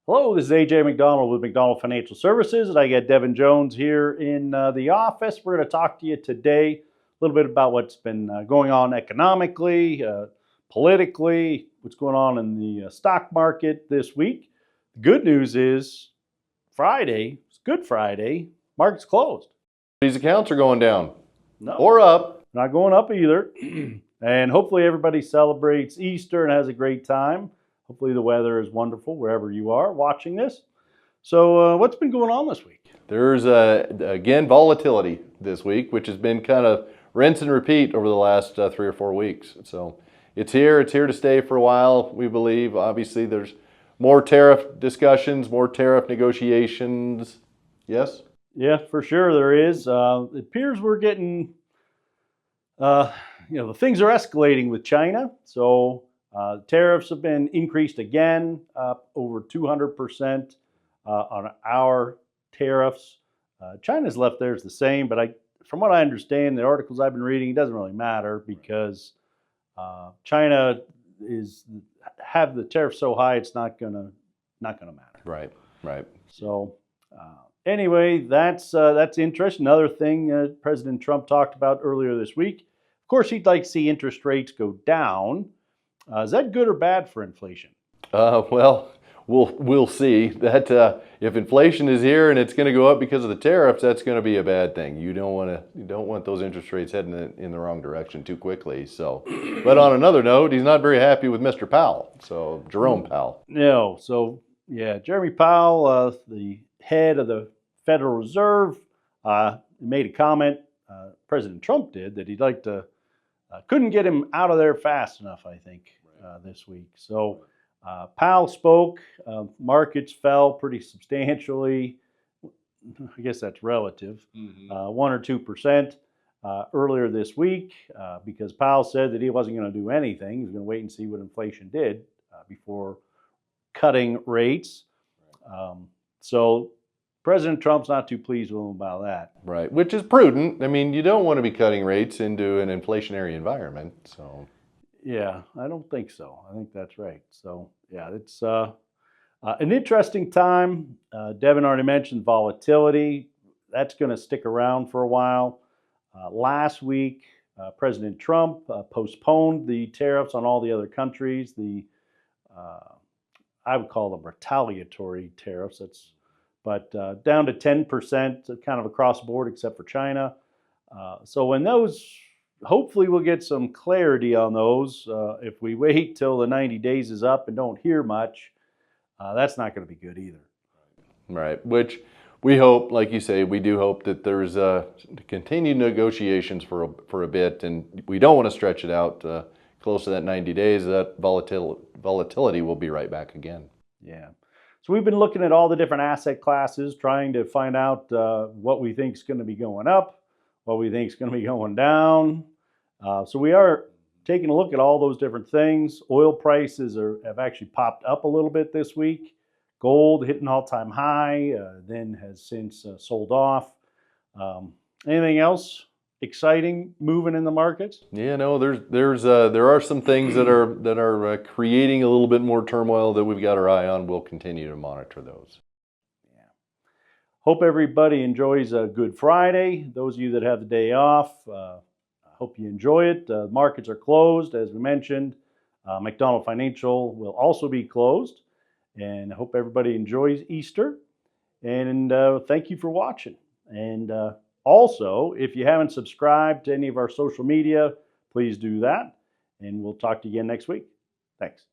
Hello, this is AJ Macdonald with Macdonald Financial Services, and I got Devin Jones here in the office. We're going to talk to you today a little bit about what's been going on economically, politically, what's going on in the stock market this week. The good news is Friday, it's Good Friday, market's closed. These accounts are going down. No, or up. Not going up either. And hopefully everybody celebrates Easter and has a great time. Hopefully the weather is wonderful wherever you are watching this. So what's been going on this week? There's, again, volatility this week, which has been kind of rinse and repeat over the last 3 or 4 weeks. So it's here to stay for a while, we believe. Obviously, there's more tariff discussions, more tariff negotiations. Yes? Yeah, for sure there is. It appears we're getting, the things are escalating with China. So tariffs have been increased again, over 200% on our tariffs. China's left theirs the same, but from what I understand, the articles I've been reading, it doesn't really matter because China have the tariff so high, it's not gonna matter. Right. So anyway, that's interesting. Another thing President Trump talked about earlier this week. Of course, he'd like to see interest rates go down. Is that good or bad for inflation? Well, we'll see. That if inflation is here and it's going to go up because of the tariffs, that's going to be a bad thing. You don't want those interest rates heading in the wrong direction too quickly. So, but on another note, he's not very happy with Mr. Powell. So Jerome Powell. No. So yeah, Jeremy Powell, the head of the Federal Reserve, made a comment. President Trump did that he'd like to. Couldn't get him out of there fast enough, I think, this week. So Powell spoke. Markets fell pretty substantially. I guess that's relative, 1 or 2% earlier this week because Powell said that he wasn't going to do anything. He was going to wait and see what inflation did before cutting rates. So President Trump's not too pleased with him about that. Right, which is prudent. I mean, you don't want to be cutting rates into an inflationary environment. So, yeah, I don't think so. I think that's right. So, yeah, it's an interesting time. Devin already mentioned volatility. That's going to stick around for a while. Last week, President Trump postponed the tariffs on all the other countries. I would call them retaliatory tariffs. But down to 10% kind of across the board except for China. So when those, hopefully we'll get some clarity on those. If we wait till the 90 days is up and don't hear much, that's not going to be good either. Right, which we hope, like you say, we do hope that there's continued negotiations for a bit, and we don't want to stretch it out close to that 90 days. That volatility will be right back again. Yeah. So we've been looking at all the different asset classes, trying to find out what we think is going to be going up, what we think is going to be going down. So we are taking a look at all those different things. Oil prices have actually popped up a little bit this week. Gold hit an all-time high, then has since sold off. Anything else exciting moving in the markets? Yeah, no, there are some things that are creating a little bit more turmoil that we've got our eye on. We'll continue to monitor those. Yeah. Hope everybody enjoys a Good Friday. Those of you that have the day off, I hope you enjoy it. Markets are closed, as we mentioned. Macdonald Financial will also be closed. And I hope everybody enjoys Easter. And thank you for watching. And also, if you haven't subscribed to any of our social media, please do that. And we'll talk to you again next week. Thanks.